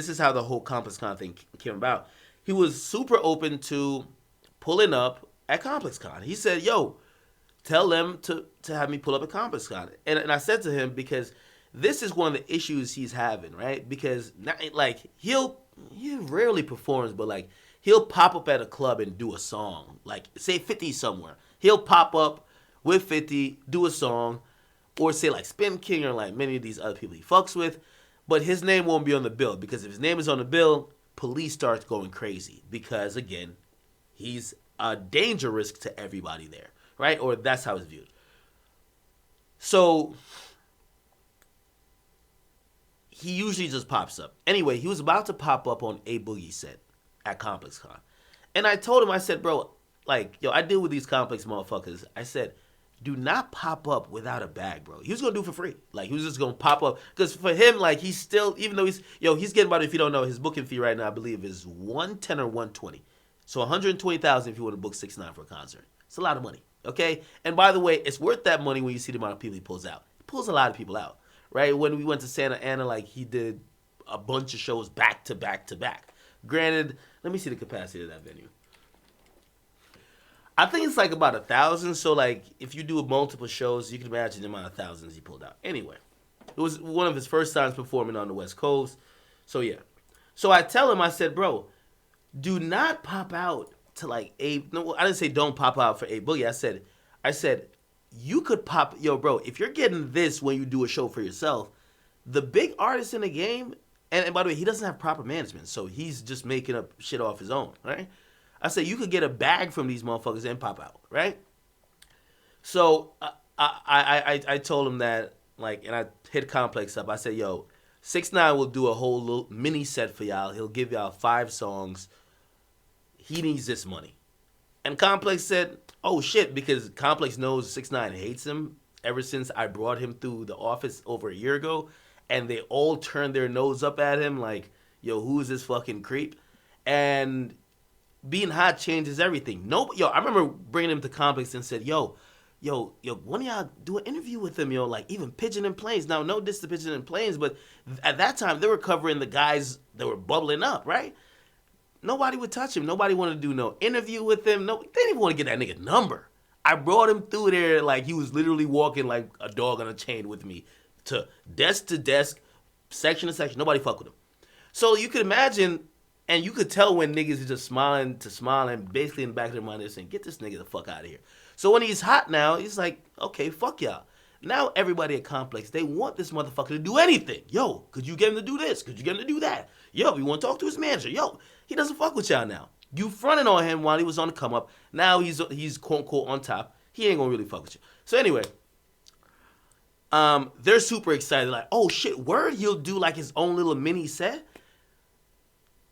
this is how the whole Complex Con thing came about. He was super open to pulling up at Complex Con. He said, "Yo, tell them to have me pull up at Complex Con." And I said to him, because this is one of the issues he's having, right? Because like he rarely performs, but like he'll pop up at a club and do a song, like say 50 somewhere. He'll pop up with 50, do a song, or say like Spin King or like many of these other people he fucks with, but his name won't be on the bill, because if his name is on the bill, police starts going crazy, because again, he's a danger risk to everybody there, right? Or that's how it's viewed. So he usually just pops up. Anyway, he was about to pop up on A Boogie set at Complex Con. And I told him, I said, bro, like, yo, I deal with these Complex motherfuckers. I said, do not pop up without a bag, bro. He was going to do it for free. Like, he was just going to pop up. Because for him, like, he's still, even though he's getting about, if you don't know, his booking fee right now, I believe, is $110 or $120. So $120,000 if you want to book 6ix9ine for a concert. It's a lot of money, okay? And by the way, it's worth that money when you see the amount of people he pulls out. He pulls a lot of people out, right? When we went to Santa Ana, like, he did a bunch of shows back to back to back. Granted, let me see the capacity of that venue. I think it's like about 1,000. So like, if you do multiple shows, you can imagine the amount of thousands he pulled out. Anyway, it was one of his first times performing on the West Coast. So yeah. So I tell him, I said, bro, do not pop out to like A. No, I didn't say don't pop out for A Boogie. I said you could pop. Yo, bro, if you're getting this when you do a show for yourself, the big artist in the game. And by the way, he doesn't have proper management, so he's just making up shit off his own, right? I said, you could get a bag from these motherfuckers and pop out, right? So I told him that, like, and I hit Complex up. I said, yo, 6ix9ine will do a whole little mini set for y'all. He'll give y'all 5 songs. He needs this money. And Complex said, oh, shit, because Complex knows 6ix9ine hates him ever since I brought him through the office over a year ago. And they all turned their nose up at him like, yo, who is this fucking creep? And being hot changes everything. I remember bringing him to Complex and said, yo, one of y'all do an interview with him, yo, like even Pigeon and Planes. Now, no diss to Pigeon and Planes, but at that time, they were covering the guys that were bubbling up, right? Nobody would touch him. Nobody wanted to do no interview with him. No, they didn't even want to get that nigga number. I brought him through there like he was literally walking like a dog on a chain with me. To desk, section to section. Nobody fuck with him. So you could imagine, and you could tell when niggas are just smiling, basically in the back of their mind they're saying, get this nigga the fuck out of here. So when he's hot now, he's like, okay, fuck y'all. Now everybody at Complex, they want this motherfucker to do anything. Yo, could you get him to do this? Could you get him to do that? Yo, we want to talk to his manager. Yo, he doesn't fuck with y'all now. You fronted on him while he was on the come up. Now he's quote unquote on top. He ain't gonna really fuck with you. So anyway, they're super excited, like, oh shit, word, he'll do like his own little mini set?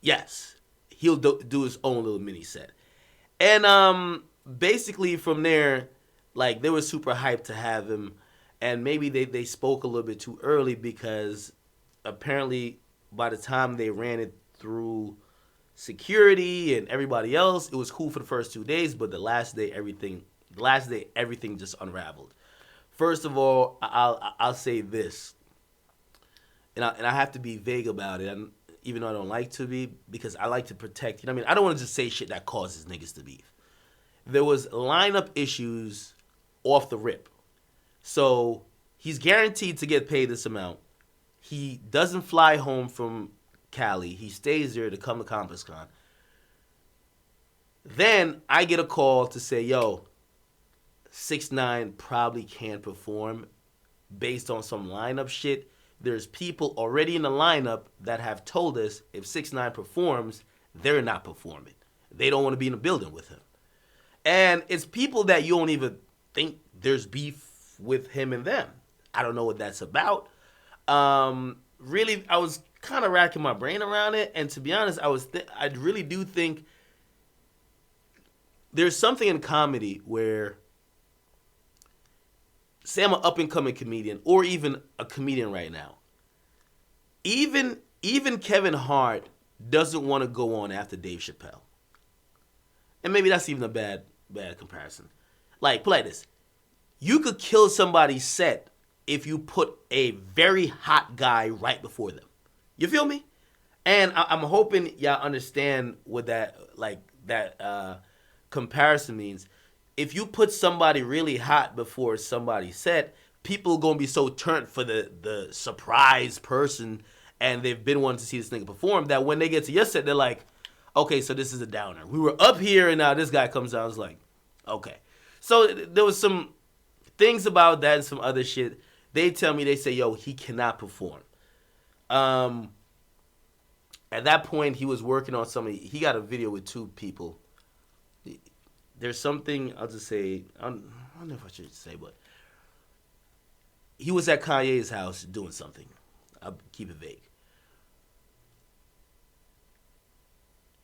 Yes, he'll do his own little mini set. And basically from there, like, they were super hyped to have him, and maybe they spoke a little bit too early, because apparently by the time they ran it through security and everybody else, it was cool for the first 2 days, but the last day everything just unraveled. First of all, I'll say this, and I have to be vague about it, even though I don't like to be, because I like to protect. You know what I mean? I don't want to just say shit that causes niggas to beef. There was lineup issues off the rip, so he's guaranteed to get paid this amount. He doesn't fly home from Cali. He stays there to come to Complex Con. Then I get a call to say, yo, 6ix9ine probably can't perform based on some lineup shit. There's people already in the lineup that have told us if 6ix9ine performs, they're not performing. They don't want to be in the building with him. And it's people that you don't even think there's beef with him and them. I don't know what that's about. Really, I was kind of racking my brain around it, and to be honest, I really do think there's something in comedy where, say I'm an up-and-coming comedian, or even a comedian right now. Even Kevin Hart doesn't want to go on after Dave Chappelle. And maybe that's even a bad comparison. Like, play this. You could kill somebody's set if you put a very hot guy right before them. You feel me? And I'm hoping y'all understand what that comparison means. If you put somebody really hot before somebody set, people gonna be so turned for the surprise person, and they've been wanting to see this nigga perform that when they get to your set, they're like, okay, so this is a downer. We were up here, and now this guy comes down. It's like, okay. So there was some things about that and some other shit. They tell me, they say, yo, he cannot perform. At that point, he was working on something. He got a video with two people. There's something, I'll just say, I don't know if I should say, but he was at Kanye's house doing something. I'll keep it vague.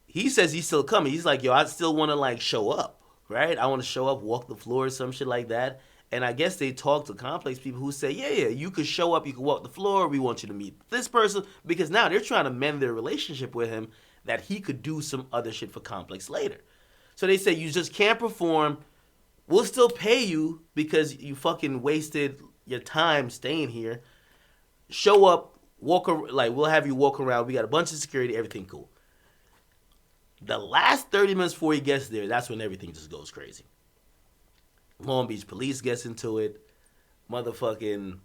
He says he's still coming. He's like, yo, I still want to, like, show up, right? I want to show up, walk the floor, some shit like that. And I guess they talked to Complex people who say, yeah, you could show up, you could walk the floor, we want you to meet this person. Because now they're trying to mend their relationship with him that he could do some other shit for Complex later. So they say, you just can't perform. We'll still pay you because you fucking wasted your time staying here. Show up, we'll have you walk around. We got a bunch of security, everything cool. The last 30 minutes before he gets there, that's when everything just goes crazy. Long Beach police gets into it. Motherfucking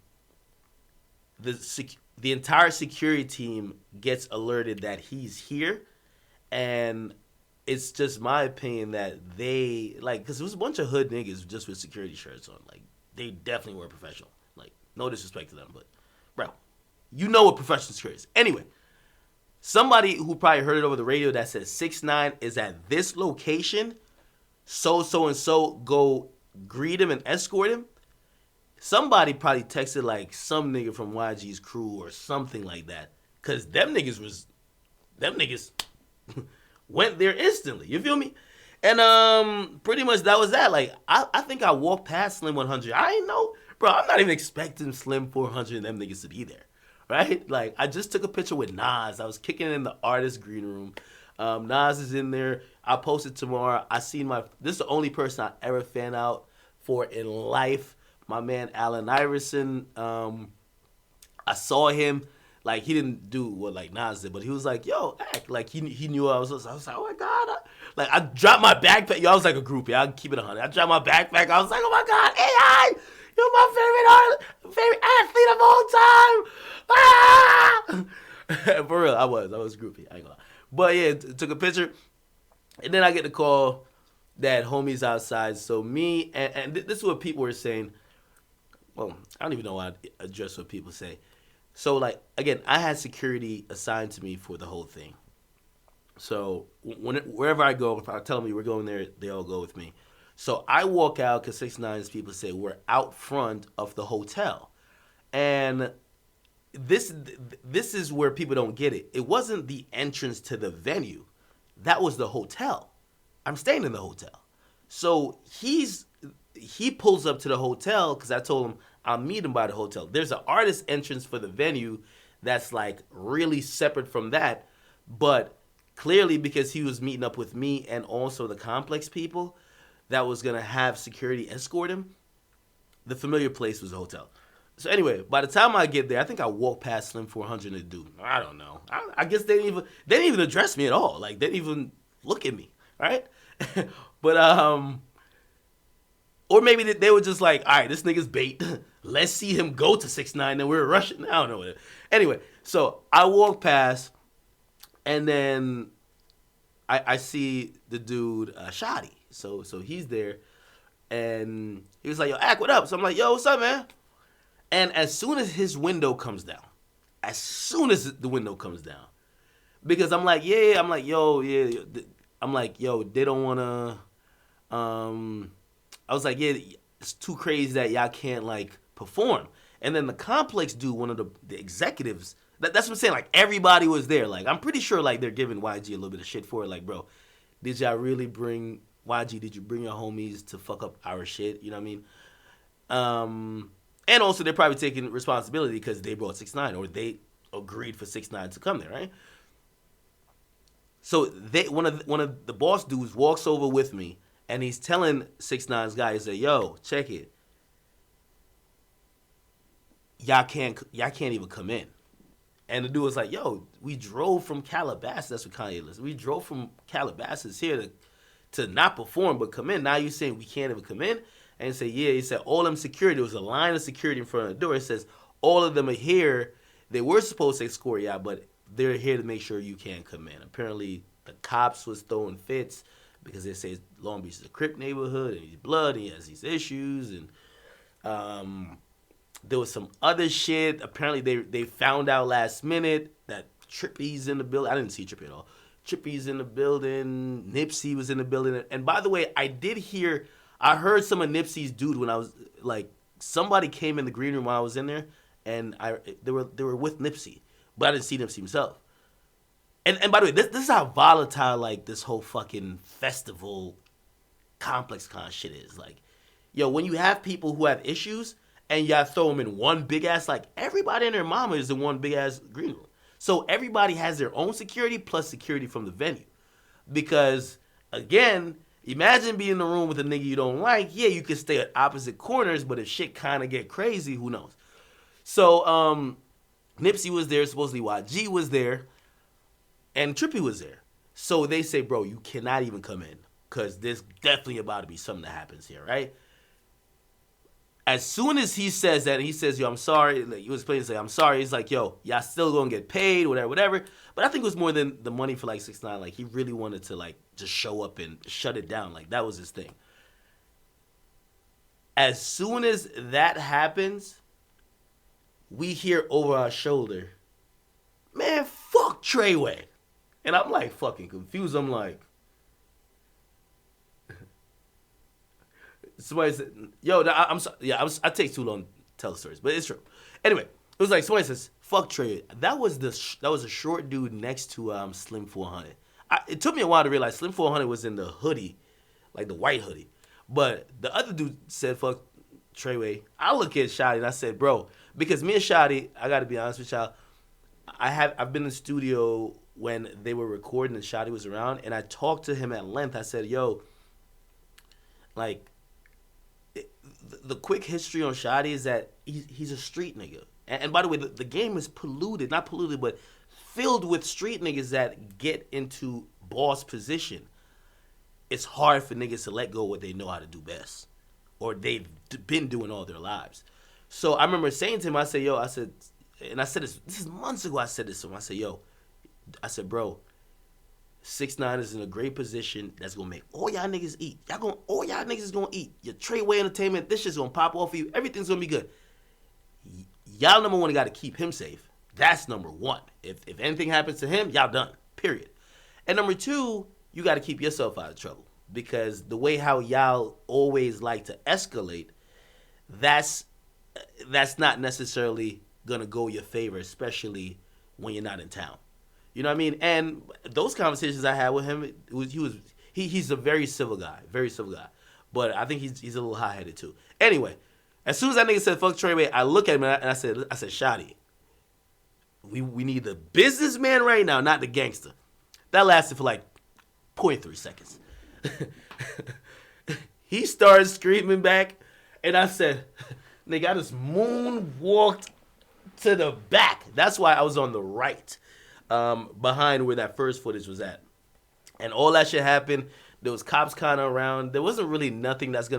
the entire security team gets alerted that he's here, and it's just my opinion that they because it was a bunch of hood niggas just with security shirts on. Like, they definitely were professional. Like, no disrespect to them, but bro, you know what professional security is. Anyway, somebody who probably heard it over the radio that says 6ix9ine is at this location, so and so, go greet him and escort him. Somebody probably texted like some nigga from YG's crew or something like that, cause them niggas went there instantly. You feel me? And pretty much that was that. Like, I think I walked past Slim 100. I ain't know, bro. I'm not even expecting Slim 400 and them niggas to be there, right? Like, I just took a picture with Nas. I was kicking it in the artist green room. Nas is in there. I posted tomorrow. This is the only person I ever fan out for in life. My man Allen Iverson. I saw him. Like, he didn't do what like Nas did, but he was like, yo, act. Like, he knew I was like, oh my God. I dropped my backpack. Yo, I was like a groupie. I'll keep it 100. I dropped my backpack. I was like, oh my God, AI, you're my favorite athlete of all time. Ah! For real, I was groupie. I ain't gonna lie. But yeah, took a picture. And then I get the call that homie's outside. So me, and this is what people were saying. Well, I don't even know how to address what people say. So, like, again, I had security assigned to me for the whole thing. So wherever I go, if I tell them we're going there, they all go with me. So I walk out because 6ix9ine's people say we're out front of the hotel. And this is where people don't get it. It wasn't the entrance to the venue. That was the hotel. I'm staying in the hotel. So he pulls up to the hotel because I told him I'll meet him by the hotel. There's an artist entrance for the venue that's like really separate from that. But clearly because he was meeting up with me and also the Complex people that was going to have security escort him, the familiar place was the hotel. So anyway, by the time I get there, I think I walked past Slim 400 and dude. I don't know. I guess they didn't even address me at all. Like, they didn't even look at me, right? But or maybe they were just like, all right, this nigga's bait. Let's see him go to 6ix9ine and we're rushing. I don't know. Anyway, so I walk past, and then I see the dude Shotty. So he's there, and he was like, yo, Ak, what up? So I'm like, yo, what's up, man? And as soon as his window comes down, because I'm like, yeah, I'm like, yo, yeah, I'm like, yo, they don't want to, I was like, yeah, it's too crazy that y'all can't, like, perform. And then the Complex dude, one of the executives, that's what I'm saying, like, everybody was there. Like, I'm pretty sure, like, they're giving YG a little bit of shit for it. Like, bro, did y'all really bring, YG, did you bring your homies to fuck up our shit? You know what I mean? And also, they're probably taking responsibility because they brought 6ix9ine, or they agreed for 6ix9ine to come there, right? So one of the boss dudes walks over with me, and he's telling 6ix9ine's guy, he said, yo, check it. Y'all can't even come in. And the dude was like, yo, we drove from Calabasas. That's what Kanye listened. We drove from Calabasas here to not perform but come in. Now you're saying we can't even come in? And he said, yeah. He said, all them security, there was a line of security in front of the door. It says, all of them are here. They were supposed to escort you out, but they're here to make sure you can't come in. Apparently, the cops was throwing fits because they say Long Beach is a Crip neighborhood and he's blood and he has these issues. And there was some other shit. Apparently, they found out last minute that Trippy's in the building. I didn't see Trippy at all. Trippy's in the building. Nipsey was in the building. And by the way, I heard some of Nipsey's dude when I was, like, somebody came in the green room while I was in there, and they were with Nipsey. But I didn't see Nipsey himself. And by the way, this is how volatile, like, this whole fucking festival complex kind of shit is. Like, yo, when you have people who have issues, and y'all throw them in one big ass, like, everybody and their mama is in one big ass green room. So everybody has their own security plus security from the venue. Because, again, imagine being in the room with a nigga you don't like. Yeah, you can stay at opposite corners, but if shit kind of get crazy, who knows? So, Nipsey was there, supposedly YG was there, and Trippy was there. So they say, bro, you cannot even come in, because there's definitely about to be something that happens here, right? As soon as he says that, and he says, yo, I'm sorry, like, he was playing to say, I'm sorry, he's like, yo, y'all still gonna get paid, whatever. But I think it was more than the money for, like, 6ix9ine. Like, he really wanted to, like, just show up and shut it down. Like, that was his thing. As soon as that happens, we hear over our shoulder, man, fuck Treyway. And I'm, like, fucking confused. I'm like, somebody said, yo, I'm sorry. Yeah, I take too long to tell stories, but it's true. Anyway, it was like, somebody says, fuck Trey. That was a short dude next to Slim 400. It took me a while to realize Slim 400 was in the hoodie, like the white hoodie. But the other dude said, fuck Treyway. I look at Shotty and I said, bro, because me and Shotty, I got to be honest with y'all, I've been in the studio when they were recording and Shotty was around, and I talked to him at length. I said, yo, like, the quick history on Shotty is that he's a street nigga. And by the way, the game is polluted, not polluted, but filled with street niggas that get into boss position. It's hard for niggas to let go what they know how to do best, or they've been doing all their lives. So I remember saying to him, I said, this is months ago, I said this to him. I said, bro, 6ix9ine is in a great position that's gonna make all y'all niggas eat. All y'all niggas is gonna eat. Your Treyway Entertainment, this shit's gonna pop off for you. Everything's gonna be good. Y'all, number one, gotta keep him safe. That's number one. If anything happens to him, y'all done. Period. And number two, you gotta keep yourself out of trouble, because the way how y'all always like to escalate, that's not necessarily gonna go your favor, especially when you're not in town. You know what I mean? And those conversations I had with him, he's a very civil guy, but I think he's a little hot-headed too. Anyway, as soon as that nigga said fuck Treyway, I look at him and I said, Shotty, we need the businessman right now, not the gangster. That lasted for like 0.3 seconds. He started screaming back, and I said, nigga, I just moonwalked to the back. That's why I was on the right. Behind where that first footage was at. And all that shit happened. There was cops kind of around. There wasn't really nothing that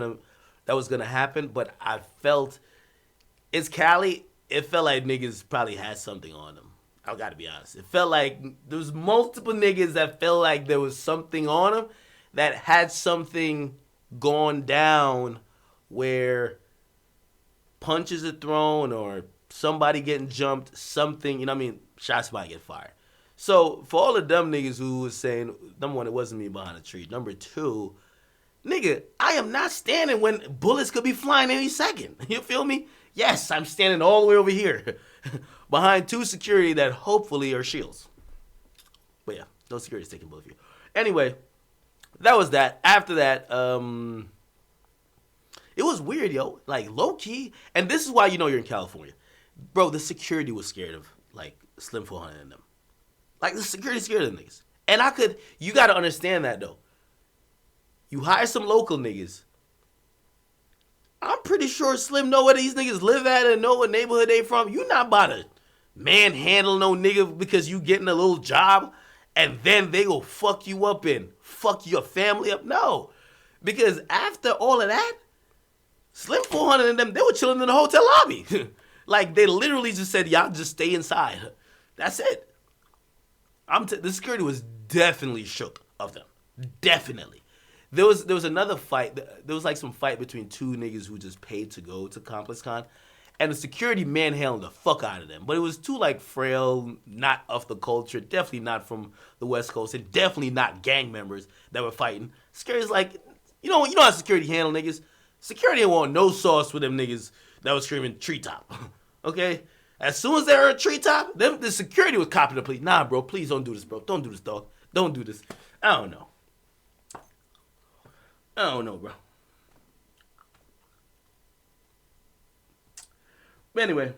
was gonna happen, but I felt, it's Cali, it felt like niggas probably had something on them. I gotta be honest. It felt like there was multiple niggas that felt like there was something on them that had something gone down where punches are thrown or somebody getting jumped, something, you know what I mean? Shots might get fired. So, for all the dumb niggas who was saying, number one, it wasn't me behind a tree. Number two, nigga, I am not standing when bullets could be flying any second. You feel me? Yes, I'm standing all the way over here behind two security that hopefully are shields. But yeah, no security's taking both of you. Anyway, that was that. After that, it was weird, yo. Like, low-key. And this is why you know you're in California. Bro, the security was scared of, like, Slim 400 and them. Like, the security scared of them niggas. And you got to understand that, though. You hire some local niggas. I'm pretty sure Slim know where these niggas live at and know what neighborhood they from. You not about to manhandle no nigga because you getting a little job and then they go fuck you up and fuck your family up. No. Because after all of that, Slim 400 and them, they were chilling in the hotel lobby. Like, they literally just said, y'all just stay inside. That's it. The security was definitely shook of them. Definitely. There was another fight. There was like some fight between two niggas who just paid to go to ComplexCon. And the security manhandled the fuck out of them. But it was two like frail, not of the culture, definitely not from the West Coast, and definitely not gang members that were fighting. Security's like, you know how security handle niggas? Security didn't want no sauce with them niggas that was screaming treetop. Okay? As soon as they heard treetop, the security was copping the police. Nah, bro, please don't do this, bro. Don't do this, dog. Don't do this. I don't know, bro. But anyway,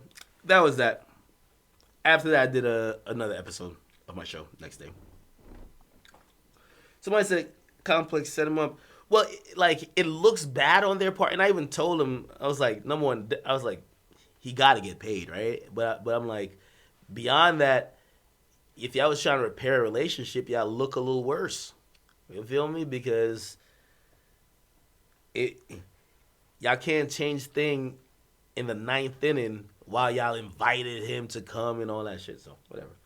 that was that. After that, I did another episode of my show next day. Somebody said Complex set him up. Well, it looks bad on their part, and I even told him, I was like, number one, I was like, he got to get paid, right? But I'm like, beyond that, if y'all was trying to repair a relationship, y'all look a little worse. You feel me? Because y'all can't change thing in the 9th inning while y'all invited him to come and all that shit. So, whatever.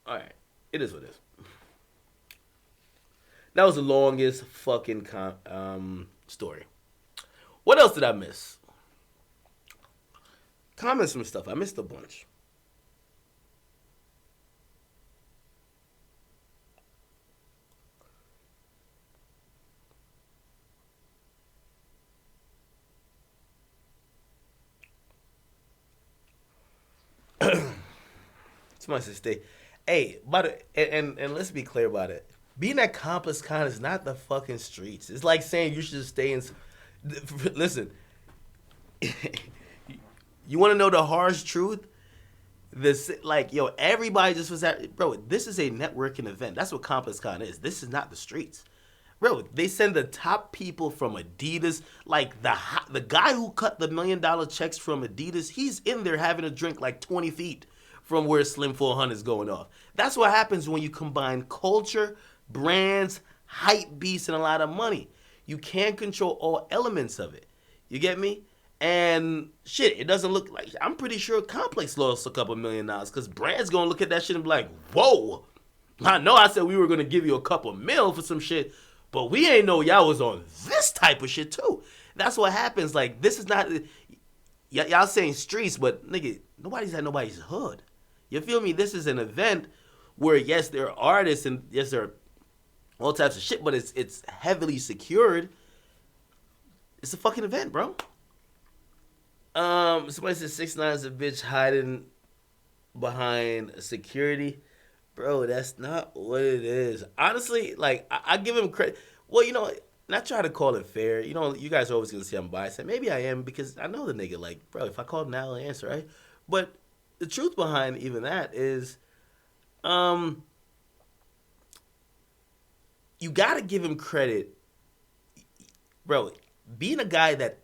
All right. It is what it is. That was the longest fucking story. What else did I miss? Comments from stuff. I missed a bunch. Somebody said stay. Hey, and let's be clear about it. Being at ComplexCon is not the fucking streets. It's like saying you should just stay in. Listen, you want to know the harsh truth? Everybody just was at. Bro, this is a networking event. That's what ComplexCon is. This is not the streets. Bro, they send the top people from Adidas. Like, the guy who cut the $1 million checks from Adidas, he's in there having a drink like 20 feet from where Slim 400 is going off. That's what happens when you combine culture, brands, hype beasts, and a lot of money. You can't control all elements of it. You get me? And shit, it doesn't look like, I'm pretty sure Complex lost a couple $1 million because brands gonna look at that shit and be like, whoa, I know I said we were gonna give you a couple mil for some shit, but we ain't know y'all was on this type of shit too. That's what happens. Like, this is not, y'all saying streets, but nigga, nobody's at nobody's hood. You feel me? This is an event where, yes, there are artists and yes, there are all types of shit, but it's heavily secured. It's a fucking event, bro. Somebody said 6ix9ine is a bitch hiding behind security. Bro, that's not what it is. Honestly, like, I give him credit. Well, you know, not try to call it fair. You know, you guys are always going to see I'm biased. And maybe I am because I know the nigga. Like, bro, if I call him now, he'll answer, right? But the truth behind even that is, you got to give him credit. Bro, being a guy that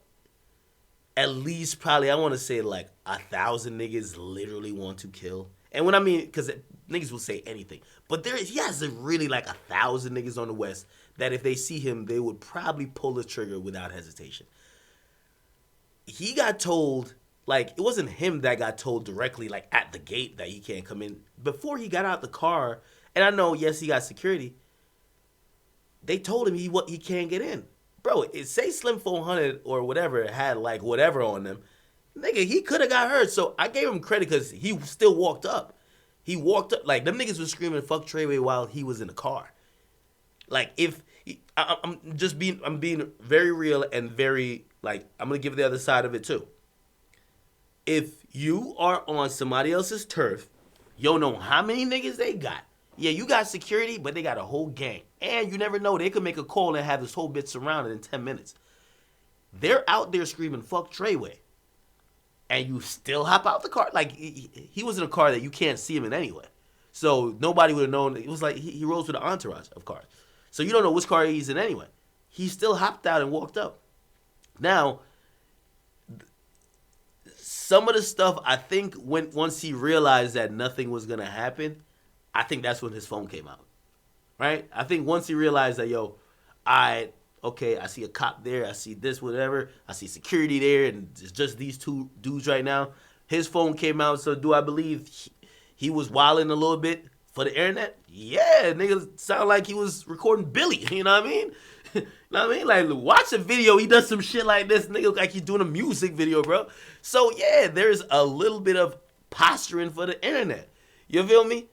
at least probably, I want to say like 1,000 niggas literally want to kill. And when I mean, because niggas will say anything. But he has really like 1,000 niggas on the West that if they see him, they would probably pull the trigger without hesitation. He got told, like, it wasn't him that got told directly, like, at the gate that he can't come in. Before he got out the car, and I know, yes, he got security, they told him he can't get in. Bro, say Slim 400 or whatever had, like, whatever on them. Nigga, he could have got hurt. So I gave him credit because he still walked up. He walked up. Like, them niggas was screaming, fuck Treyway while he was in the car. Like, I'm being very real and very, like, I'm going to give the other side of it too. If you are on somebody else's turf, you don't know how many niggas they got. Yeah, you got security, but they got a whole gang. And you never know, they could make a call and have this whole bitch surrounded in 10 minutes. They're out there screaming, fuck Treyway. And you still hop out the car. Like, he was in a car that you can't see him in anyway. So nobody would have known. It was like he rode with an entourage of cars. So you don't know which car he's in anyway. He still hopped out and walked up. Now, some of the stuff, I think once he realized that nothing was gonna happen, I think that's when his phone came out. Right? I think once he realized that, yo, okay, I see a cop there, I see this, whatever, I see security there, and it's just these two dudes right now. His phone came out, so do I believe he was wilding a little bit for the internet? Yeah, nigga sound like he was recording Billy, you know what I mean? You know what I mean? Like, watch a video, he does some shit like this, nigga look like he's doing a music video, bro. So, yeah, there's a little bit of posturing for the internet. You feel me?